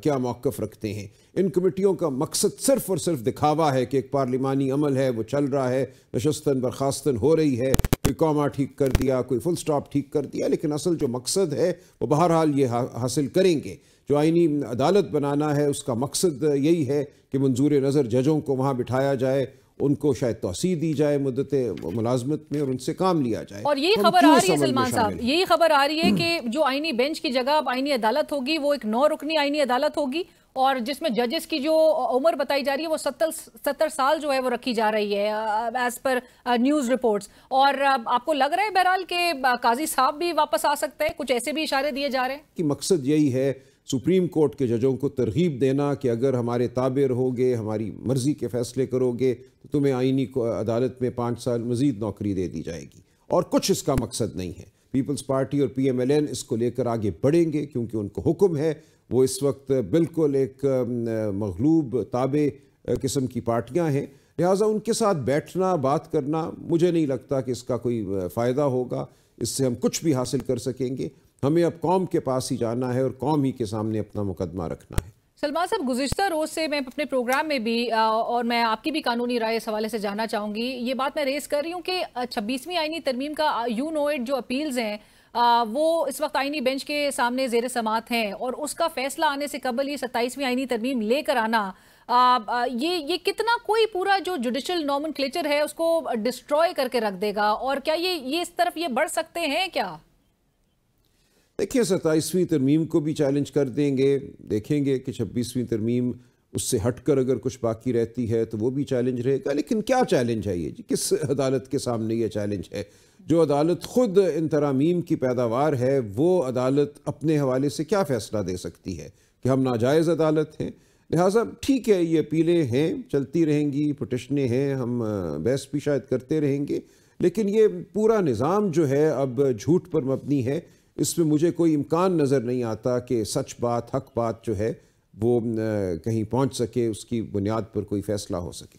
کیا موقف رکھتے ہیں۔ ان کمیٹیوں کا مقصد صرف اور صرف دکھاوا ہے کہ ایک پارلیمانی عمل ہے وہ چل رہا ہے، نشستن برخاستن ہو رہی ہے، کوئی کاما ٹھیک کر دیا، کوئی فل سٹاپ ٹھیک کر دیا، لیکن اصل جو مقصد ہے وہ بہرحال یہ حاصل کریں گے۔ جو آئینی عدالت بنانا ہے اس کا مقصد یہی ہے کہ منظور نظر ججوں کو وہاں بٹھایا جائے، ان کو شاید توسیع دی جائے مدت ملازمت میں، اور ان سے کام لیا جائے۔ اور یہی خبر آ رہی ہے سلمان صاحب، یہی خبر آ رہی ہے کہ جو آئینی بینچ کی جگہ اب آئینی عدالت ہوگی وہ ایک 9 رکنی آئینی عدالت ہوگی، اور جس میں ججز کی جو عمر بتائی جا رہی ہے وہ 70 سال جو ہے وہ رکھی جا رہی ہے ایز پر نیوز رپورٹس۔ اور آپ کو لگ رہا ہے بہرحال کہ قاضی صاحب بھی واپس آ سکتے ہیں؟ کچھ ایسے بھی اشارے دیے جا رہے ہیں کہ مقصد یہی ہے سپریم کورٹ کے ججوں کو ترغیب دینا کہ اگر ہمارے تابع رہو گے، ہماری مرضی کے فیصلے کرو گے تو تمہیں آئینی عدالت میں 5 سال مزید نوکری دے دی جائے گی، اور کچھ اس کا مقصد نہیں ہے۔ پیپلز پارٹی اور پی ایم ایل این اس کو لے کر آگے بڑھیں گے کیونکہ ان کو حکم ہے، وہ اس وقت بالکل ایک مغلوب تابع قسم کی پارٹیاں ہیں، لہٰذا ان کے ساتھ بیٹھنا، بات کرنا مجھے نہیں لگتا کہ اس کا کوئی فائدہ ہوگا، اس سے ہم کچھ بھی حاصل کر سکیں گے۔ ہمیں اب قوم کے پاس ہی جانا ہے اور قوم ہی کے سامنے اپنا مقدمہ رکھنا ہے۔ سلمان صاحب، گزشتہ روز سے میں اپنے پروگرام میں بھی اور میں آپ کی بھی قانونی رائے اس حوالے سے جاننا چاہوں گی، یہ بات میں ریز کر رہی ہوں کہ 26ویں آئینی ترمیم کا یو نو اٹ جو اپیلز ہیں وہ اس وقت آئینی بینچ کے سامنے زیر سماعت ہیں، اور اس کا فیصلہ آنے سے قبل یہ 27ویں آئینی ترمیم لے کر آنا یہ کتنا کوئی پورا جو جوڈیشل نومنکلیچر ہے اس کو ڈسٹروائے کر کے رکھ دے گا، اور کیا یہ اس طرف یہ بڑھ سکتے ہیں کیا؟ دیکھیں، 27ویں ترمیم کو بھی چیلنج کر دیں گے، دیکھیں گے کہ 26ویں ترمیم اس سے ہٹ کر اگر کچھ باقی رہتی ہے تو وہ بھی چیلنج رہے گا۔ لیکن کیا چیلنج ہے یہ؟ کس عدالت کے سامنے یہ چیلنج ہے؟ جو عدالت خود ان ترامیم کی پیداوار ہے، وہ عدالت اپنے حوالے سے کیا فیصلہ دے سکتی ہے کہ ہم ناجائز عدالت ہیں؟ لہٰذا ٹھیک ہے، یہ اپیلیں ہیں، چلتی رہیں گی، پٹیشنیں ہیں، ہم بحث بھی شاید کرتے رہیں گے، لیکن یہ پورا نظام جو ہے اب جھوٹ پر مبنی ہے۔ اس میں مجھے کوئی امکان نظر نہیں آتا کہ سچ بات، حق بات جو ہے وہ کہیں پہنچ سکے، اس کی بنیاد پر کوئی فیصلہ ہو سکے۔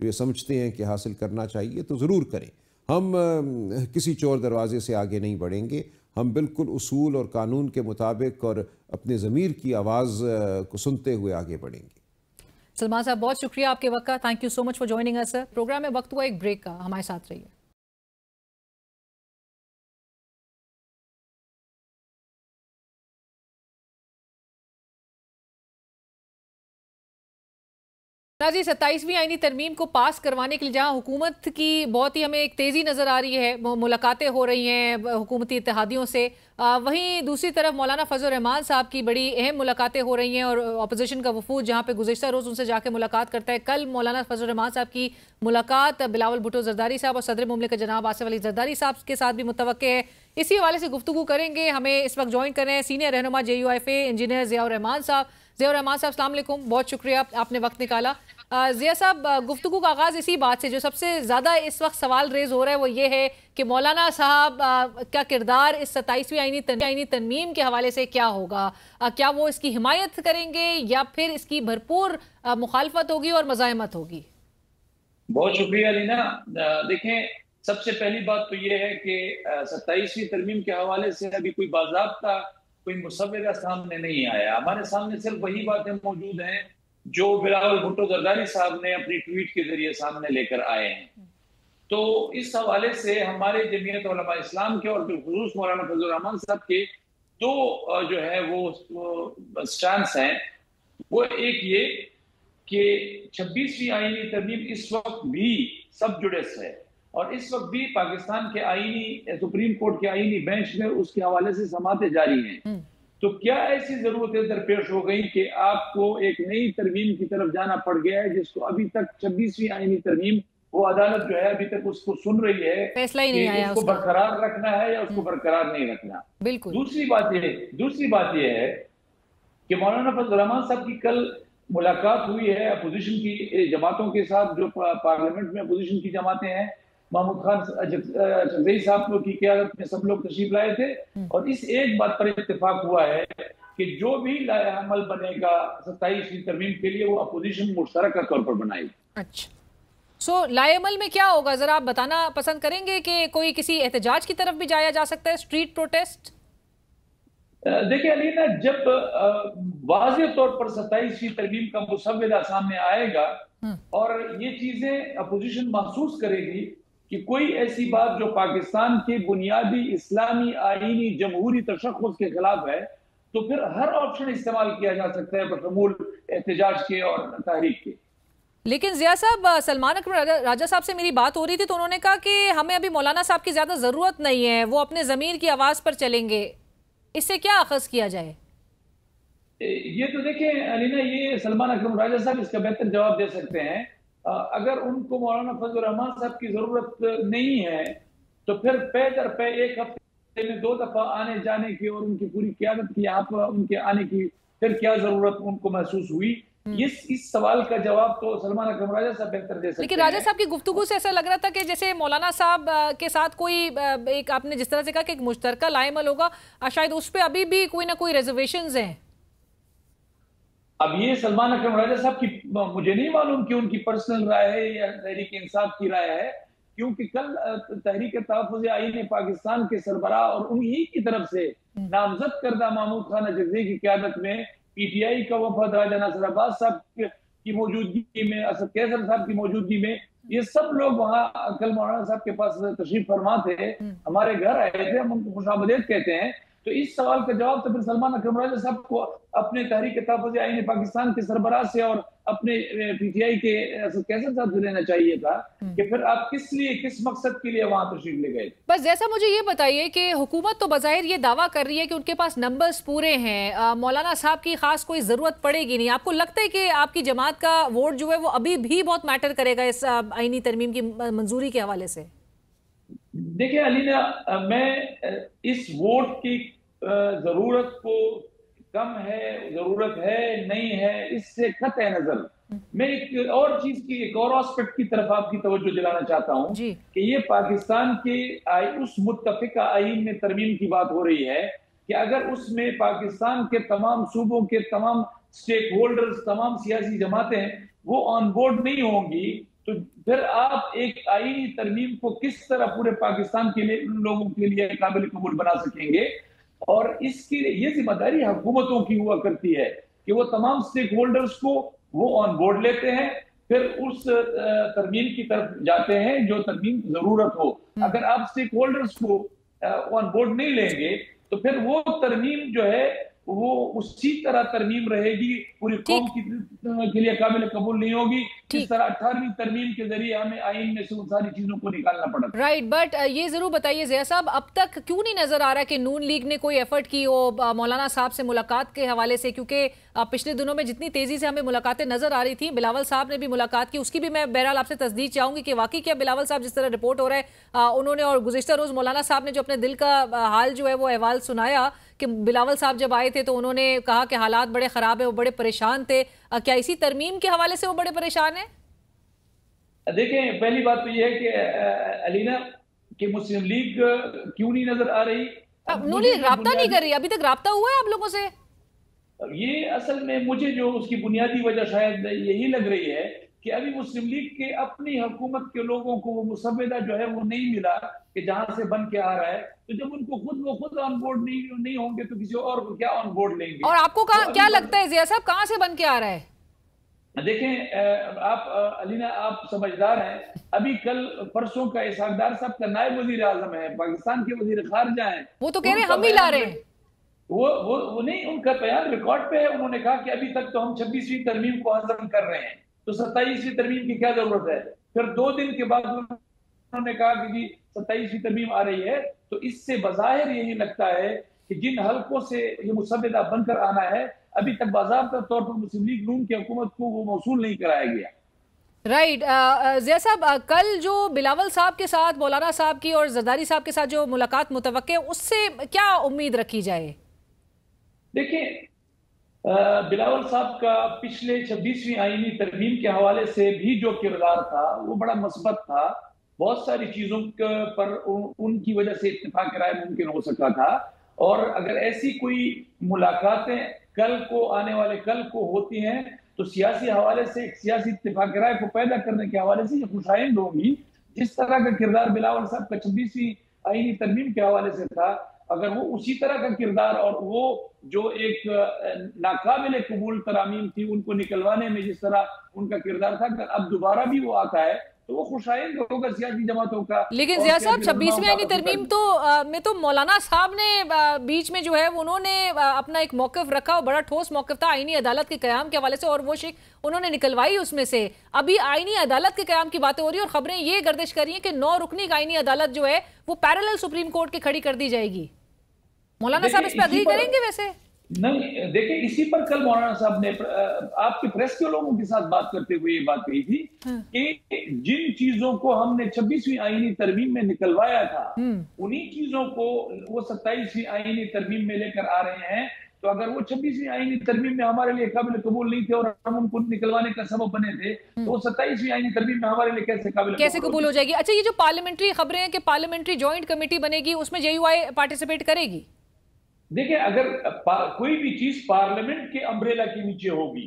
جو یہ سمجھتے ہیں کہ حاصل کرنا چاہیے تو ضرور کریں. ہم کسی چور دروازے سے آگے نہیں بڑھیں گے. ہم بالکل اصول اور قانون کے مطابق اور اپنے ضمیر کی آواز کو سنتے ہوئے آگے بڑھیں گے. سلمان صاحب بہت شکریہ آپ کے وقت کا. Thank you so much for joining us. Programme میں وقت ہوا ایک بریک کا, ہمارے ساتھ رہیے. ناظرین 27ویں آئینی ترمیم کو پاس کروانے کے لیے جہاں حکومت کی بہت ہی ہمیں ایک تیزی نظر آ رہی ہے, ملاقاتیں ہو رہی ہیں حکومتی اتحادیوں سے, وہیں دوسری طرف مولانا فضل الرحمان صاحب کی بڑی اہم ملاقاتیں ہو رہی ہیں اور اپوزیشن کا وفود جہاں پہ گزشتہ روز ان سے جا کے ملاقات کرتا ہے. کل مولانا فضل الرحمان صاحب کی ملاقات بلاول بھٹو زرداری صاحب اور صدر مملکت جناب آصف علی زرداری صاحب کے ساتھ بھی متوقع ہے. اسی حوالے سے گفتگو کریں گے. ہمیں اس وقت جوائن کر رہے ہیں سینئر رہنما JUIFA انجینئر ضیاء الرحمان صاحب. ضیاء الرحمان صاحب السلام علیکم, بہت شکریہ آپ نے وقت نکالا. ضیاء صاحب, گفتگو کا آغاز اسی بات سے, جو سب سے زیادہ اس وقت سوال ریز ہو رہا ہے وہ یہ ہے کہ مولانا صاحب کا کردار اس 27ویں آئینی ترمیم کے حوالے سے کیا ہوگا؟ کیا وہ اس کی حمایت کریں گے یا پھر اس کی بھرپور مخالفت ہوگی اور مزاحمت ہوگی؟ بہت شکریہ لینا. دیکھیں, سب سے پہلی بات تو یہ ہے کہ 27ویں ترمیم کے حوالے سے ابھی کوئی باضابطہ کوئی مسودہ سامنے نہیں آیا. ہمارے سامنے صرف وہی باتیں موجود ہیں جو بلاول بھٹو زرداری صاحب نے اپنی ٹویٹ کے ذریعے سامنے لے کر آئے ہیں. تو اس حوالے سے ہمارے جمعیت علماء اسلام کے اور بالخصوص مولانا فضل الرحمان صاحب کے دو جو ہے وہ سٹانس ہیں. وہ ایک یہ کہ 26ویں آئینی ترمیم اس وقت بھی سب جوڈس ہے اور اس وقت بھی پاکستان کے آئینی سپریم کورٹ کے آئینی بینچ میں اس کے حوالے سے سماعتیں جاری ہیں. تو کیا ایسی ضرورتیں درپیش ہو گئی کہ آپ کو ایک نئی ترمیم کی طرف جانا پڑ گیا ہے جس کو ابھی تک 26ویں آئینی ترمیم وہ عدالت جو ہے ابھی تک اس کو سن رہی ہے, فیصلہ ہی نہیں آیا, اس کو برقرار رکھنا ہے یا اس کو برقرار نہیں رکھنا. بالکل. دوسری بات یہ ہے کہ مولانا فضل الرحمان صاحب کی کل ملاقات ہوئی ہے اپوزیشن کی جماعتوں کے ساتھ, جو پارلیمنٹ میں اپوزیشن کی جماعتیں ہیں. محمود خان چغزئی صاحب کی قیادت میں سب لوگ تشریف لائے تھے اور اس ایک بات پر اتفاق ہوا ہے کہ جو بھی لائحہ عمل بنے گا 27ویں ترمیم کے لیے وہ اپوزیشن مشترکہ طور پر بنائے گی. اچھا, سو لائحہ عمل میں کیا ہوگا ذرا آپ بتانا پسند کریں گے کہ کوئی کسی احتجاج کی طرف بھی جایا جا سکتا ہے, اسٹریٹ پروٹیسٹ؟ دیکھیں علینا, جب واضح طور پر 27ویں ترمیم کا مسودہ سامنے آئے گا اور یہ چیزیں اپوزیشن محسوس کرے گی کہ کوئی ایسی بات جو پاکستان کے بنیادی اسلامی آئینی جمہوری تشخص کے خلاف ہے, تو پھر ہر آپشن استعمال کیا جا سکتا ہے بشمول احتجاج کے اور تحریک کے. لیکن ضیاء صاحب, سلمان اکرم راجہ صاحب سے میری بات ہو رہی تھی تو انہوں نے کہا کہ ہمیں ابھی مولانا صاحب کی زیادہ ضرورت نہیں ہے, وہ اپنے ضمیر کی آواز پر چلیں گے. اس سے کیا اخذ کیا جائے؟ یہ تو دیکھیں علینا, یہ سلمان اکرم راجہ صاحب اس کا بہتر جواب دے سکتے ہیں. اگر ان کو مولانا فضل الرحمان صاحب کی ضرورت نہیں ہے تو پھر پے در پے ایک ہفتے میں 2 دفعہ آنے جانے کی اور ان کی پوری قیادت کی یہاں پر ان کے آنے کی پھر کیا ضرورت ان کو محسوس ہوئی؟ اس سوال کا جواب تو سلمان اکرم راجہ صاحب بہتر دے سکتے ہیں. لیکن راجہ صاحب کی گفتگو سے ایسا لگ رہا تھا کہ جیسے مولانا صاحب کے ساتھ کوئی ایک, آپ نے جس طرح سے کہا کہ ایک مشترکہ لائحہ عمل ہوگا, شاید اس پہ ابھی بھی کوئی نہ کوئی ریزرویشنز ہیں. اب یہ سلمان اکرم راجہ صاحب کی مجھے نہیں معلوم کہ ان کی پرسنل رائے ہے یا تحریک انصاف کی رائے ہے, کیونکہ کل تحریک تحفظ آئین پاکستان کے سربراہ اور انہی کی طرف سے نامزد کردہ محمود خان چغزئی کی قیادت میں PTI کا وفد راجہ ناصر عباس صاحب کی موجودگی میں, اسد قیصر صاحب کی موجودگی میں, یہ سب لوگ وہاں کل مولانا صاحب کے پاس تشریف فرما تھے, ہمارے گھر آئے تھے, ہم ان کو خوش آمدید کہتے ہیں. تو اس سوال کا جواب تو پھر سلمان اکرم راجہ صاحب کو اپنے تحریک تحفظ آئین پاکستان کے سربراہ سے اور اپنے PTI کے اسد قیصر صاحب سے لینا چاہیے تھا کہ پھر آپ کس لیے, کس مقصد کے لیے وہاں تشریف لے گئے. بس جیسا مجھے یہ بتائیے کہ حکومت تو بظاہر یہ دعویٰ کر رہی ہے کہ ان کے پاس نمبرز پورے ہیں, مولانا صاحب کی خاص کوئی ضرورت پڑے گی نہیں. آپ کو لگتا ہے کہ آپ کی جماعت کا ووٹ جو ہے وہ ابھی بھی بہت میٹر کرے گا اس آئینی ترمیم کی منظوری کے حوالے سے؟ دیکھیں علینا, میں اس ووٹ کی ضرورت کو کم ہے, ضرورت ہے نہیں ہے, اس سے قطع نظر میں ایک اور چیز کی, ایک اور آسپیکٹ کی طرف آپ کی توجہ دلانا چاہتا ہوں کہ یہ پاکستان کے اس متفقہ آئین میں ترمیم کی بات ہو رہی ہے کہ اگر اس میں پاکستان کے تمام صوبوں کے تمام سٹیک ہولڈرز, تمام سیاسی جماعتیں وہ آن بورڈ نہیں ہوں گی تو پھر آپ ایک آئینی ترمیم کو کس طرح پورے پاکستان کے لیے لوگوں کے لیے قابل قبول بنا سکیں گے؟ اور اس کی یہ ذمہ داری حکومتوں کی ہوا کرتی ہے کہ وہ تمام سٹیک ہولڈرز کو وہ آن بورڈ لیتے ہیں، پھر اس ترمیم کی طرف جاتے ہیں جو ترمیم ضرورت ہو۔ اگر آپ سٹیک ہولڈرز کو آن بورڈ نہیں لیں گے تو پھر وہ ترمیم جو ہے وہ اسی طرح ترمیم رہے گی، پوری قوم کے لیے قابل قبول نہیں ہوگی، جس طرح 18ویں ترمیم کے ذریعے ہمیں آئین میں سے ان ساری چیزوں کو نکالنا پڑا۔ رائٹ، بٹ یہ ضرور بتائیے ضیاء صاحب، اب تک کیوں نہیں نظر آ رہا کہ نون لیگ نے کوئی ایفرٹ کی ہو مولانا صاحب سے ملاقات کے حوالے سے؟ کیونکہ پچھلے دنوں میں جتنی تیزی سے ہمیں ملاقاتیں نظر آ رہی تھیں، بلاول صاحب نے بھی ملاقات کی، اس کی بھی میں بہرحال آپ سے تصدیق چاہوں گی کہ واقعی کیا بلاول صاحب جس طرح رپورٹ ہو رہا ہے انہوں نے، اور گزشتہ روز مولانا صاحب نے جو اپنے دل کا حال جو ہے وہ احوال سنایا کہ بلاول صاحب جب آئے تھے تو انہوں نے کہا کہ حالات بڑے خراب ہیں، وہ بڑے پریشان تھے، کیا اسی ترمیم کے حوالے سے وہ بڑے پریشان ہیں؟ دیکھیں، پہلی بات تو یہ ہے کہ علینا کہ مسلم لیگ کیوں نہیں نظر آ رہی؟ نون لیگ رابطہ نہیں کر رہی، ابھی تک رابطہ ہوا ہے آپ لوگوں سے؟ یہ اصل میں مجھے جو اس کی بنیادی وجہ شاید یہی لگ رہی ہے کہ ابھی مسلم لیگ کے اپنی حکومت کے لوگوں کو وہ مسودہ جو ہے وہ نہیں ملا کہ جہاں سے بن کے آ رہا ہے، تو جب ان کو خود آن بورڈ نہیں ہوں گے تو کسی اور کو کیا آن بورڈ لیں گے؟ اور آپ کو کیا لگتا ہے ضیاء صاحب کہاں سے بن کے آ رہا ہے؟ دیکھیں آپ علینا، آپ سمجھدار ہیں، ابھی کل پرسوں کا اسحاق ڈار صاحب کا نائب وزیر اعظم ہے، پاکستان کے وزیر خارجہ ہیں، وہ تو کہہ رہے ہیں ہم ہی لا رہے ہیں، وہ نہیں، ان کا بیان ریکارڈ پہ ہے، انہوں نے کہا کہ ابھی تک تو ہم 26ویں ترمیم کو ہضم کر رہے ہیں، تو 27ویں ترمیم کی کیا ضرورت ہے؟ پھر 2 دن کے بعد انہوں نے کہا کہ جی 27ویں ترمیم آ رہی ہے، تو اس سے بظاہر یہی لگتا ہے کہ جن حلقوں سے یہ مسودہ بن کر آنا ہے ابھی تک باضابطہ طور پر مسلم لیگ نون کی حکومت کو وہ موصول نہیں کرایا گیا۔ رائٹ، ضیاء صاحب، کل جو بلاول صاحب کے ساتھ مولانا صاحب کی اور زرداری صاحب کے ساتھ جو ملاقات متوقع ہے، اس سے کیا امید رکھی جائے؟ دیکھیں، بلاول صاحب کا پچھلے 26ویں آئینی ترمیم کے حوالے سے بھی جو کردار تھا وہ بڑا مثبت تھا، بہت ساری چیزوں پر ان کی وجہ سے اتفاق رائے ممکن ہو سکا تھا، اور اگر ایسی کوئی ملاقاتیں آنے والے کل کو ہوتی ہیں تو سیاسی حوالے سے ایک سیاسی اتفاق رائے کو پیدا کرنے کے حوالے سے یہ خوشائند ہوگی۔ جس طرح کا کردار بلاول صاحب کا 26ویں آئینی ترمیم کے حوالے سے تھا، اگر وہ اسی طرح کا کردار اور وہ جو ایک ناقابل قبول ترامیم تھی ان کو نکلوانے میں جس طرح ان کا کردار تھا، اگر اب دوبارہ بھی وہ آتا ہے تو وہ خوشائند ہوگا سیاسی جماعتوں کا۔ لیکن ضیاء صاحب 26ویں آئینی ترمیم میں تو مولانا صاحب نے بیچ میں جو ہے انہوں نے اپنا ایک موقف رکھا، اور بڑا ٹھوس موقف تھا آئینی عدالت کے قیام کے حوالے سے، اور وہ انہوں نے نکلوائی اس میں سے۔ ابھی آئینی عدالت کے قیام کی باتیں ہو رہی ہیں اور خبریں یہ گردش کر رہی ہیں کہ 9 رکنی آئینی عدالت جو ہے وہ پیرالل سپریم کورٹ کے کھڑی کر دی جائے گی۔ مولانا صاحب اس پہ اگری کریں گے؟ ویسے نہیں، دیکھیں اسی پر کل مولانا صاحب نے آپ کے پریس کے لوگوں کے ساتھ بات کرتے ہوئے یہ بات کہی تھی کہ جن چیزوں کو ہم نے 26ویں آئینی ترمیم میں نکلوایا تھا انہی چیزوں کو وہ 27ویں آئینی ترمیم میں لے کر آ رہے ہیں، تو اگر وہ 26ویں آئینی ترمیم میں ہمارے لیے قابل قبول نہیں تھے اور ہم ان کو نکلوانے کا سبب بنے تھے تو وہ 27ویں آئینی ترمیم میں ہمارے لیے کیسے قبول ہو جائے گی؟ اچھا، یہ جو پارلیمنٹری خبریں ہیں کہ پارلیمنٹری جوائنٹ کمیٹی بنے گی، اس میں جے یو آئی پارٹیسپیٹ کرے گی؟ دیکھیں، اگر کوئی بھی چیز پارلیمنٹ کے امبریلا کے نیچے ہوگی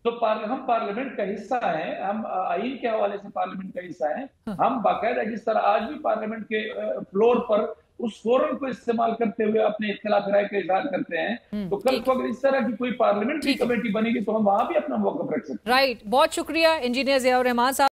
تو ہم پارلیمنٹ کا حصہ ہیں، ہم آئین کے حوالے سے پارلیمنٹ کا حصہ ہیں، ہم باقاعدہ جس طرح آج بھی پارلیمنٹ کے فلور پر اس فورم کو استعمال کرتے ہوئے اپنے اختلاف رائے کا اظہار کرتے ہیں، تو کل کو اگر اس طرح کی کوئی پارلیمنٹ کی کمیٹی بنے گی تو ہم وہاں بھی اپنا موقف رکھ سکتے ہیں۔ رائٹ، بہت شکریہ انجینئر ضیاء الرحمان صاحب۔